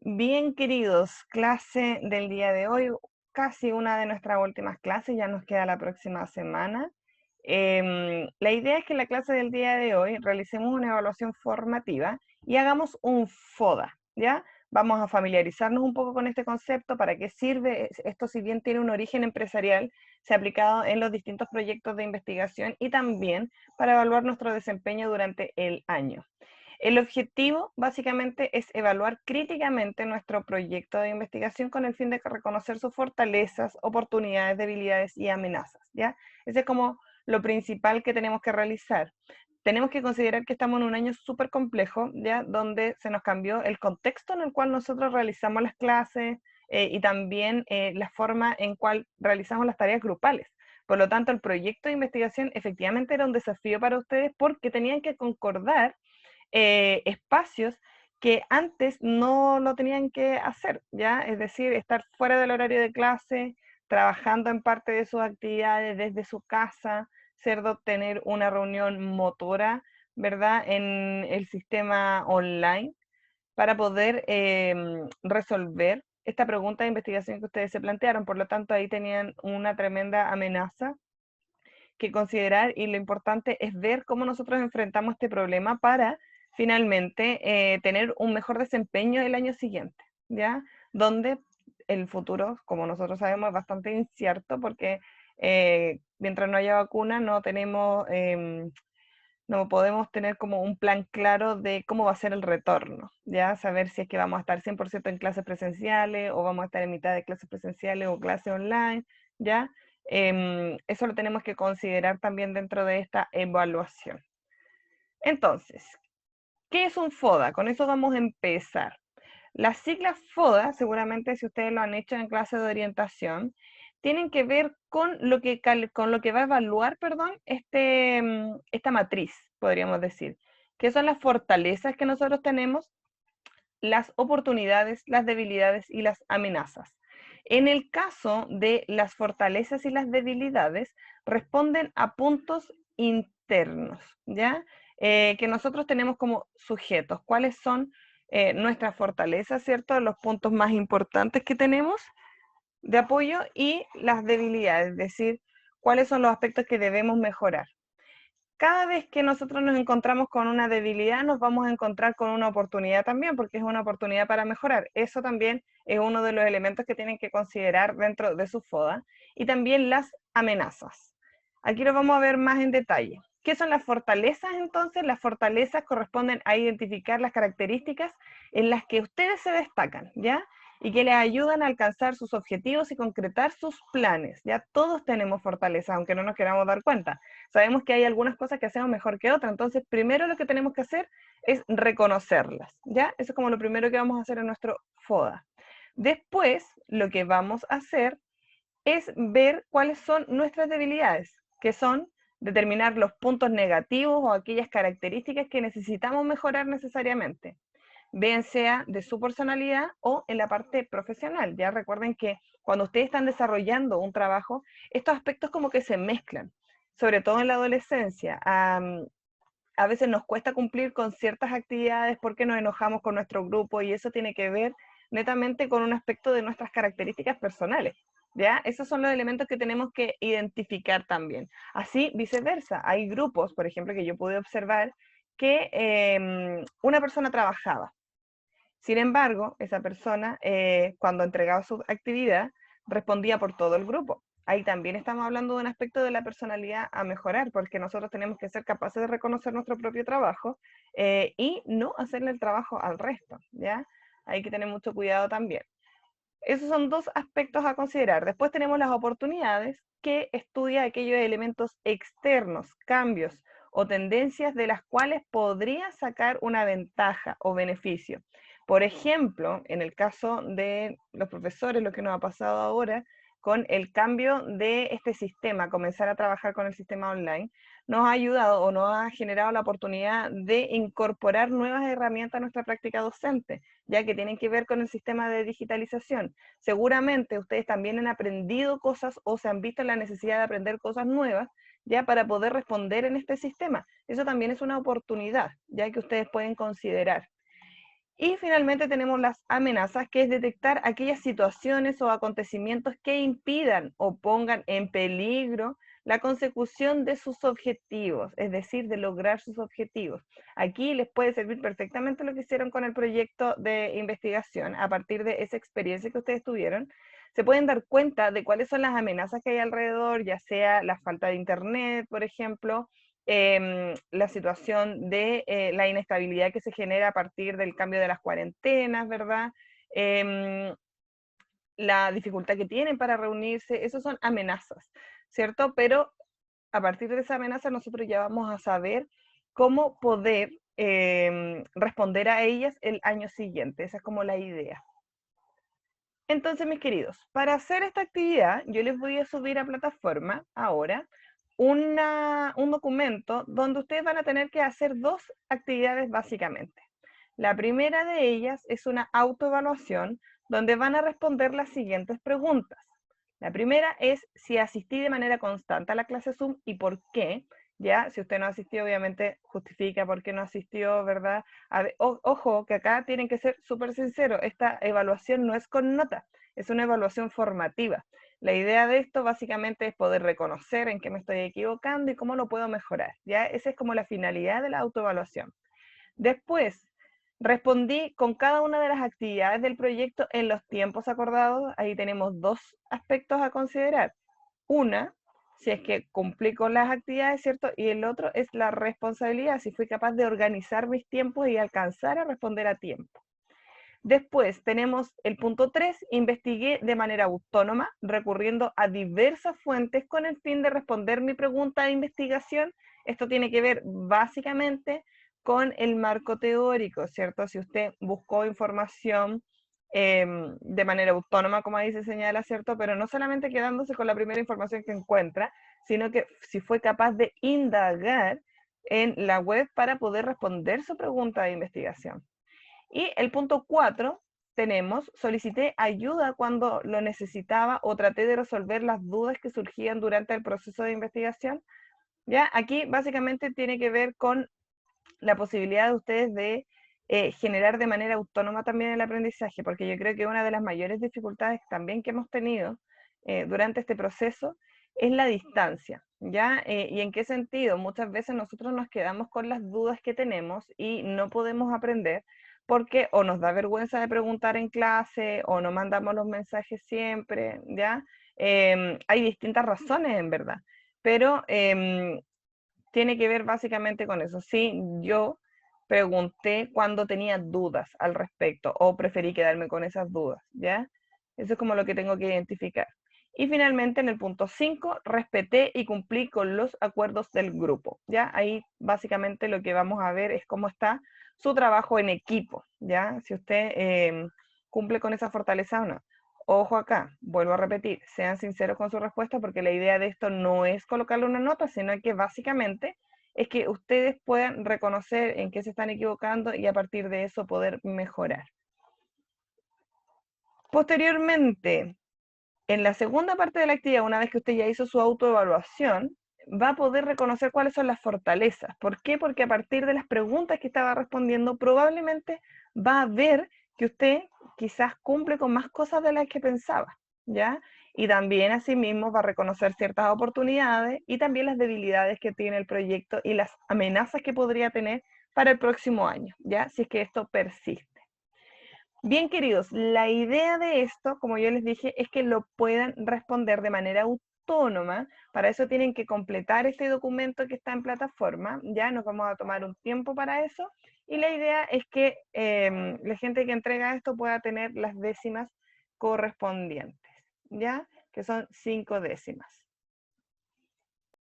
Bien, queridos, clase del día de hoy, casi una de nuestras últimas clases, ya nos queda la próxima semana. La idea es que en la clase del día de hoy realicemos una evaluación formativa y hagamos un FODA, ¿ya? Vamos a familiarizarnos un poco con este concepto, para qué sirve. Esto, si bien tiene un origen empresarial, se ha aplicado en los distintos proyectos de investigación y también para evaluar nuestro desempeño durante el año. El objetivo básicamente es evaluar críticamente nuestro proyecto de investigación con el fin de reconocer sus fortalezas, oportunidades, debilidades y amenazas, ¿ya? Ese es como lo principal que tenemos que realizar. Tenemos que considerar que estamos en un año súper complejo, ¿ya? Donde se nos cambió el contexto en el cual nosotros realizamos las clases, y también la forma en cual realizamos las tareas grupales. Por lo tanto, el proyecto de investigación efectivamente era un desafío para ustedes, porque tenían que concordar espacios que antes no lo tenían que hacer, ¿ya? Es decir, estar fuera del horario de clase, trabajando en parte de sus actividades desde su casa, tener una reunión motora, ¿verdad? En el sistema online para poder resolver esta pregunta de investigación que ustedes se plantearon. Por lo tanto, ahí tenían una tremenda amenaza que considerar, y lo importante es ver cómo nosotros enfrentamos este problema para finalmente tener un mejor desempeño el año siguiente, ¿ya? Donde el futuro, como nosotros sabemos, es bastante incierto, porque mientras no haya vacuna no podemos tener como un plan claro de cómo va a ser el retorno, ¿ya? Saber si es que vamos a estar 100% en clases presenciales, o vamos a estar en mitad de clases presenciales o clases online, ¿ya? Eso lo tenemos que considerar también dentro de esta evaluación. Entonces, ¿qué es un FODA? Con eso vamos a empezar. Las siglas FODA, seguramente si ustedes lo han hecho en clase de orientación, tienen que ver con lo que, va a evaluar, perdón, esta matriz, podríamos decir, que son las fortalezas que nosotros tenemos, las oportunidades, las debilidades y las amenazas. En el caso de las fortalezas y las debilidades, responden a puntos internos, ¿ya? Que nosotros tenemos como sujetos. ¿Cuáles son nuestras fortalezas, cierto? Los puntos más importantes que tenemos de apoyo, y las debilidades, es decir, cuáles son los aspectos que debemos mejorar. Cada vez que nosotros nos encontramos con una debilidad, nos vamos a encontrar con una oportunidad también, porque es una oportunidad para mejorar. Eso también es uno de los elementos que tienen que considerar dentro de su FODA. Y también las amenazas. Aquí lo vamos a ver más en detalle. ¿Qué son las fortalezas entonces? Las fortalezas corresponden a identificar las características en las que ustedes se destacan, ¿ya? Y que les ayudan a alcanzar sus objetivos y concretar sus planes. Ya todos tenemos fortalezas, aunque no nos queramos dar cuenta. Sabemos que hay algunas cosas que hacemos mejor que otras. Entonces, primero lo que tenemos que hacer es reconocerlas, ¿ya? Eso es como lo primero que vamos a hacer en nuestro FODA. Después, lo que vamos a hacer es ver cuáles son nuestras debilidades, que son determinar los puntos negativos o aquellas características que necesitamos mejorar necesariamente, bien sea de su personalidad o en la parte profesional. Ya recuerden que cuando ustedes están desarrollando un trabajo, estos aspectos como que se mezclan, sobre todo en la adolescencia. A veces nos cuesta cumplir con ciertas actividades porque nos enojamos con nuestro grupo, y eso tiene que ver netamente con un aspecto de nuestras características personales, ¿ya? Esos son los elementos que tenemos que identificar también. Así, viceversa, hay grupos, por ejemplo, que yo pude observar que una persona trabajaba. Sin embargo, esa persona, cuando entregaba su actividad, respondía por todo el grupo. Ahí también estamos hablando de un aspecto de la personalidad a mejorar, porque nosotros tenemos que ser capaces de reconocer nuestro propio trabajo, y no hacerle el trabajo al resto, ¿ya? Hay que tener mucho cuidado también. Esos son dos aspectos a considerar. Después tenemos las oportunidades, que estudia aquellos elementos externos, cambios o tendencias de las cuales podría sacar una ventaja o beneficio. Por ejemplo, en el caso de los profesores, lo que nos ha pasado ahora con el cambio de este sistema, comenzar a trabajar con el sistema online, nos ha ayudado o nos ha generado la oportunidad de incorporar nuevas herramientas a nuestra práctica docente, ya que tienen que ver con el sistema de digitalización. Seguramente ustedes también han aprendido cosas o se han visto en la necesidad de aprender cosas nuevas, ya para poder responder en este sistema. Eso también es una oportunidad, ya que ustedes pueden considerar. Y finalmente tenemos las amenazas, que es detectar aquellas situaciones o acontecimientos que impidan o pongan en peligro la consecución de sus objetivos, es decir, de lograr sus objetivos. Aquí les puede servir perfectamente lo que hicieron con el proyecto de investigación. A partir de esa experiencia que ustedes tuvieron, se pueden dar cuenta de cuáles son las amenazas que hay alrededor, ya sea la falta de internet, por ejemplo, la situación de la inestabilidad que se genera a partir del cambio de las cuarentenas, ¿verdad? Em, la dificultad que tienen para reunirse, esos son amenazas, ¿cierto? Pero a partir de esa amenaza nosotros ya vamos a saber cómo poder responder a ellas el año siguiente. Esa es como la idea. Entonces, mis queridos, para hacer esta actividad, yo les voy a subir a plataforma ahora un documento donde ustedes van a tener que hacer dos actividades básicamente. La primera de ellas es una autoevaluación donde van a responder las siguientes preguntas. La primera es si asistí de manera constante a la clase Zoom y por qué. Ya, si usted no asistió, obviamente justifica por qué no asistió, ¿verdad? Ojo, que acá tienen que ser súper sinceros, esta evaluación no es con nota, es una evaluación formativa. La idea de esto básicamente es poder reconocer en qué me estoy equivocando y cómo lo puedo mejorar, ¿ya? Esa es como la finalidad de la autoevaluación. Después, respondí con cada una de las actividades del proyecto en los tiempos acordados. Ahí tenemos dos aspectos a considerar. Una, si es que cumplí con las actividades, ¿cierto? Y el otro es la responsabilidad, si fui capaz de organizar mis tiempos y alcanzar a responder a tiempo. Después tenemos el punto 3, investigué de manera autónoma, recurriendo a diversas fuentes con el fin de responder mi pregunta de investigación. Esto tiene que ver básicamente con el marco teórico, ¿cierto? Si usted buscó información de manera autónoma, como ahí se señala, ¿cierto? Pero no solamente quedándose con la primera información que encuentra, sino que si fue capaz de indagar en la web para poder responder su pregunta de investigación. Y el punto 4 tenemos, solicité ayuda cuando lo necesitaba o traté de resolver las dudas que surgían durante el proceso de investigación. Ya, aquí básicamente tiene que ver con la posibilidad de ustedes de generar de manera autónoma también el aprendizaje, porque yo creo que una de las mayores dificultades también que hemos tenido durante este proceso es la distancia, ¿ya? ¿Y en qué sentido? Muchas veces nosotros nos quedamos con las dudas que tenemos y no podemos aprender porque o nos da vergüenza de preguntar en clase o no mandamos los mensajes siempre, ¿ya? Hay distintas razones en verdad, pero tiene que ver básicamente con eso. Sí, yo pregunté cuando tenía dudas al respecto o preferí quedarme con esas dudas, ¿ya? Eso es como lo que tengo que identificar. Y finalmente en el punto 5, respeté y cumplí con los acuerdos del grupo, ¿ya? Ahí básicamente lo que vamos a ver es cómo está su trabajo en equipo, ¿ya? Si usted cumple con esa fortaleza o no. Ojo acá, vuelvo a repetir, sean sinceros con su respuesta porque la idea de esto no es colocarle una nota, sino que básicamente es que ustedes puedan reconocer en qué se están equivocando y a partir de eso poder mejorar. Posteriormente, en la segunda parte de la actividad, una vez que usted ya hizo su autoevaluación, va a poder reconocer cuáles son las fortalezas. ¿Por qué? Porque a partir de las preguntas que estaba respondiendo, probablemente va a ver que usted quizás cumple con más cosas de las que pensaba, ¿ya? Y también asimismo va a reconocer ciertas oportunidades y también las debilidades que tiene el proyecto y las amenazas que podría tener para el próximo año, ¿ya? Si es que esto persiste. Bien, queridos, la idea de esto, como yo les dije, es que lo puedan responder de manera autónoma. Para eso tienen que completar este documento que está en plataforma. Ya nos vamos a tomar un tiempo para eso. Y la idea es que la gente que entrega esto pueda tener las décimas correspondientes, ¿ya? Que son 5 décimas.